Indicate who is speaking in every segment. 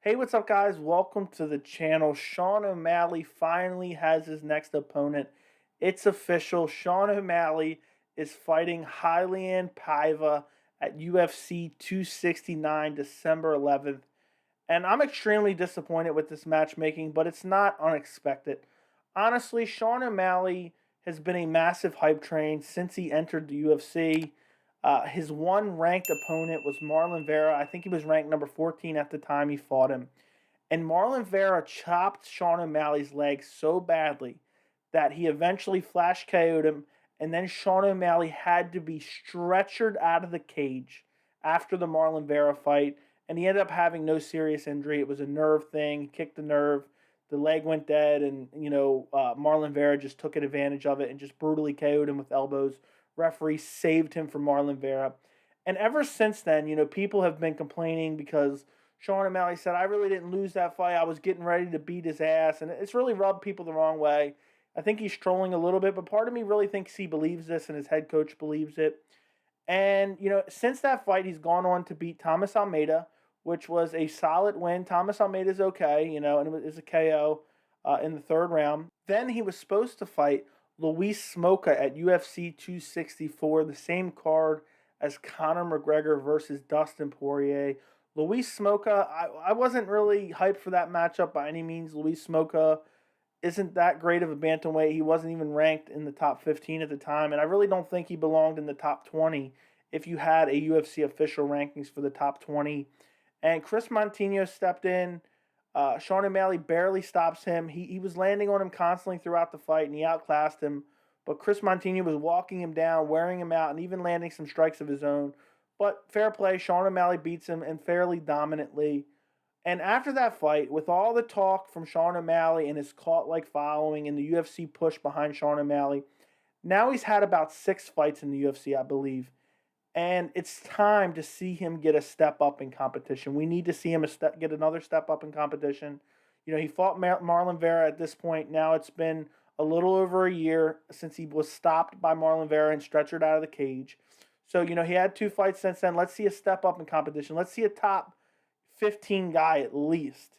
Speaker 1: Hey, what's up, guys? Welcome to the channel. Sean O'Malley finally has his next opponent. It's official. Sean O'Malley is fighting Raulian Paiva at UFC 269 December 11th. And I'm extremely disappointed with this matchmaking, but it's not unexpected. Honestly, Sean O'Malley has been a massive hype train since he entered the UFC. His one ranked opponent was Marlon Vera. I think he was ranked number 14 at the time he fought him. And Marlon Vera chopped Sean O'Malley's leg so badly that he eventually flash KO'd him. And then Sean O'Malley had to be stretchered out of the cage after the Marlon Vera fight. And he ended up having no serious injury. It was a nerve thing. He kicked the nerve. The leg went dead. And, Marlon Vera just took advantage of it and just brutally KO'd him with elbows. Referee saved him from Marlon Vera. And ever since then, people have been complaining because Sean O'Malley said, I really didn't lose that fight. I was getting ready to beat his ass. And it's really rubbed people the wrong way. I think he's trolling a little bit, but part of me really thinks he believes this and his head coach believes it. And, since that fight, he's gone on to beat Thomas Almeida, which was a solid win. Thomas Almeida's okay, and it was a KO in the third round. Then he was supposed to fight Luis Smoka at UFC 264, the same card as Conor McGregor versus Dustin Poirier. Luis Smoka, I wasn't really hyped for that matchup by any means. Luis Smoka isn't that great of a bantamweight. He wasn't even ranked in the top 15 at the time, and I really don't think he belonged in the top 20 if you had a UFC official rankings for the top 20. And Chris Montino stepped in. Sean O'Malley barely stops him. He was landing on him constantly throughout the fight, and he outclassed him. But Chris Montino was walking him down, wearing him out, and even landing some strikes of his own. But fair play, Sean O'Malley beats him and fairly dominantly. And after that fight, with all the talk from Sean O'Malley and his cult-like following and the UFC push behind Sean O'Malley, now he's had about 6 fights in the UFC, I believe. And it's time to see him get a step up in competition. We need to see him get another step up in competition. He fought Marlon Vera at this point. Now it's been a little over a year since he was stopped by Marlon Vera and stretchered out of the cage. So, he had 2 fights since then. Let's see a step up in competition. Let's see a top 15 guy at least.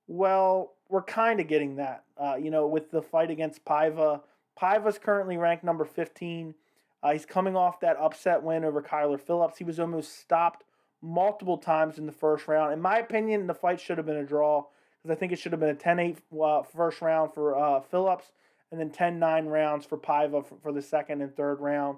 Speaker 1: Well, we're kind of getting that, with the fight against Paiva. Paiva's currently ranked number 15. He's coming off that upset win over Kyler Phillips. He was almost stopped multiple times in the first round. In my opinion, the fight should have been a draw because I think it should have been a 10-8 first round for Phillips and then 10-9 rounds for Paiva for the second and third round.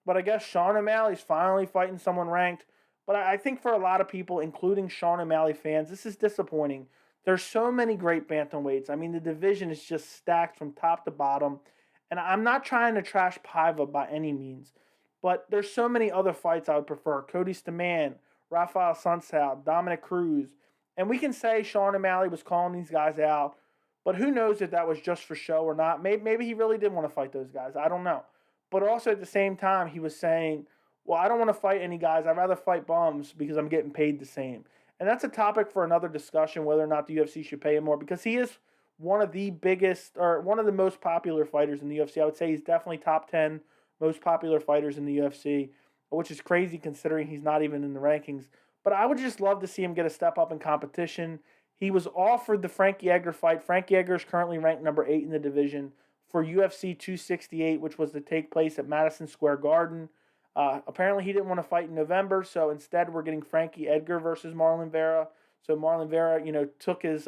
Speaker 1: But I guess Sean O'Malley's finally fighting someone ranked. But I think for a lot of people, including Sean O'Malley fans, this is disappointing. There's so many great bantamweights. I mean, the division is just stacked from top to bottom. And I'm not trying to trash Paiva by any means, but there's so many other fights I would prefer. Cody Stamann, Rafael Sunsao, Dominic Cruz. And we can say Sean O'Malley was calling these guys out, but who knows if that was just for show or not. Maybe he really did want to fight those guys. I don't know. But also at the same time, he was saying, well, I don't want to fight any guys. I'd rather fight bums because I'm getting paid the same. And that's a topic for another discussion, whether or not the UFC should pay him more, because he is one of the biggest or one of the most popular fighters in the UFC. I would say he's definitely top 10 most popular fighters in the UFC, which is crazy considering he's not even in the rankings. But I would just love to see him get a step up in competition. He was offered the Frankie Edgar fight. Frankie Edgar is currently ranked number 8 in the division for UFC 268, which was to take place at Madison Square Garden. Apparently, he didn't want to fight in November, so instead we're getting Frankie Edgar versus Marlon Vera. So Marlon Vera, took his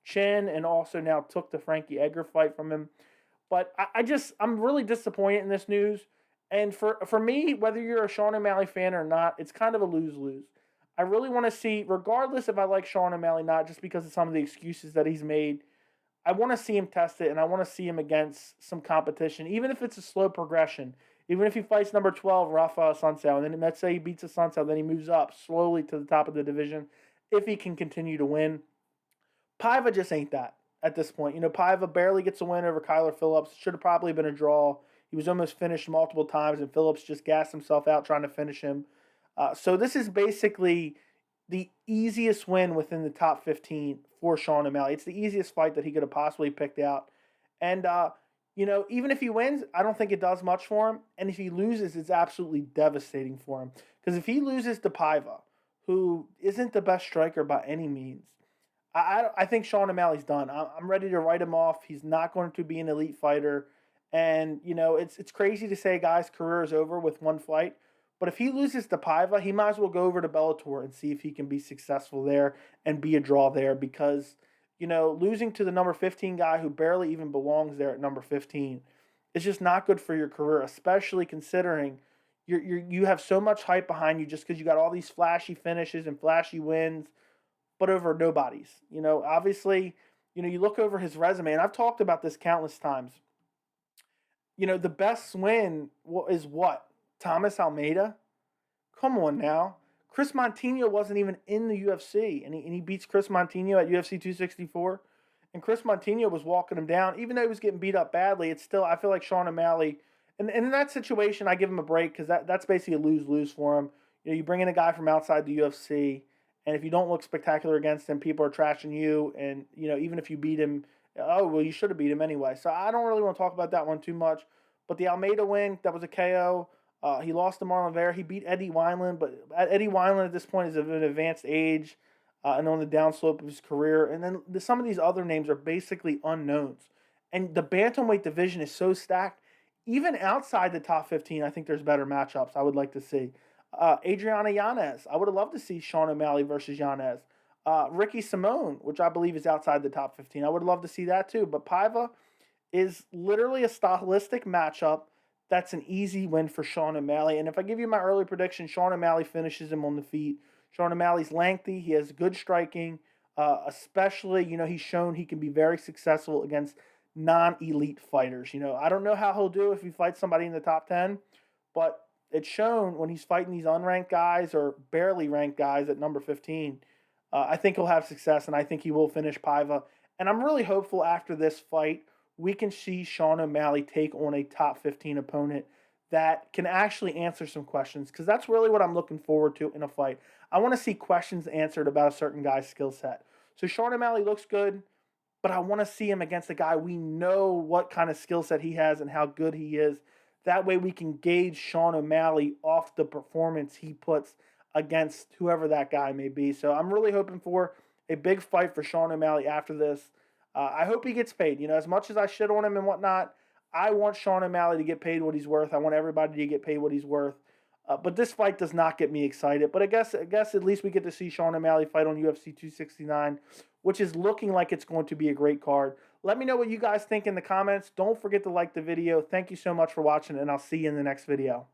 Speaker 1: chin and also now took the Frankie Edgar fight from him. But I'm really disappointed in this news. And for me, whether you're a Sean O'Malley fan or not, it's kind of a lose-lose. I really want to see, regardless if I like Sean O'Malley or not, just because of some of the excuses that he's made, I want to see him test it, and I want to see him against some competition, even if it's a slow progression. Even if he fights number 12, Rafael Sunsao, and then let's say he beats a Sunsao, then he moves up slowly to the top of the division if he can continue to win. Paiva just ain't that at this point. Paiva barely gets a win over Kyler Phillips. Should have probably been a draw. He was almost finished multiple times, and Phillips just gassed himself out trying to finish him. So this is basically the easiest win within the top 15 for Sean O'Malley. It's the easiest fight that he could have possibly picked out. And, even if he wins, I don't think it does much for him. And if he loses, it's absolutely devastating for him. Because if he loses to Paiva, who isn't the best striker by any means, I think Sean O'Malley's done. I'm ready to write him off. He's not going to be an elite fighter, and it's crazy to say a guy's career is over with one fight. But if he loses to Paiva, he might as well go over to Bellator and see if he can be successful there and be a draw there because losing to the number 15 guy who barely even belongs there at number 15 is just not good for your career, especially considering you have so much hype behind you just because you got all these flashy finishes and flashy wins but over nobodies. Obviously, you look over his resume, and I've talked about this countless times. The best win is what? Thomas Almeida? Come on now. Chris Montigno wasn't even in the UFC, and he beats Chris Montigno at UFC 264. And Chris Montigno was walking him down. Even though he was getting beat up badly, it's still, I feel like Sean O'Malley, and in that situation, I give him a break because that's basically a lose-lose for him. You bring in a guy from outside the UFC, and if you don't look spectacular against him, people are trashing you. And, even if you beat him, oh, well, you should have beat him anyway. So I don't really want to talk about that one too much. But the Almeida win, that was a KO. He lost to Marlon Vera. He beat Eddie Wineland, but Eddie Wineland at this point is of an advanced age and on the downslope of his career. And then some of these other names are basically unknowns. And the bantamweight division is so stacked. Even outside the top 15, I think there's better matchups I would like to see. Adriana Yanez. I would have loved to see Sean O'Malley versus Yanez. Ricky Simone, which I believe is outside the top 15. I would love to see that too. But Paiva is literally a stylistic matchup that's an easy win for Sean O'Malley. And if I give you my early prediction, Sean O'Malley finishes him on the feet. Sean O'Malley's lengthy. He has good striking. Especially, he's shown he can be very successful against non-elite fighters. I don't know how he'll do if he fights somebody in the top 10, but it's shown when he's fighting these unranked guys or barely ranked guys at number 15. I think he'll have success, and I think he will finish Paiva. And I'm really hopeful after this fight we can see Sean O'Malley take on a top 15 opponent that can actually answer some questions because that's really what I'm looking forward to in a fight. I want to see questions answered about a certain guy's skill set. So Sean O'Malley looks good, but I want to see him against a guy we know what kind of skill set he has and how good he is. That way we can gauge Sean O'Malley off the performance he puts against whoever that guy may be. So I'm really hoping for a big fight for Sean O'Malley after this. I hope he gets paid. As much as I shit on him and whatnot, I want Sean O'Malley to get paid what he's worth. I want everybody to get paid what he's worth. But this fight does not get me excited. But I guess at least we get to see Sean O'Malley fight on UFC 269, which is looking like it's going to be a great card. Let me know what you guys think in the comments. Don't forget to like the video. Thank you so much for watching, and I'll see you in the next video.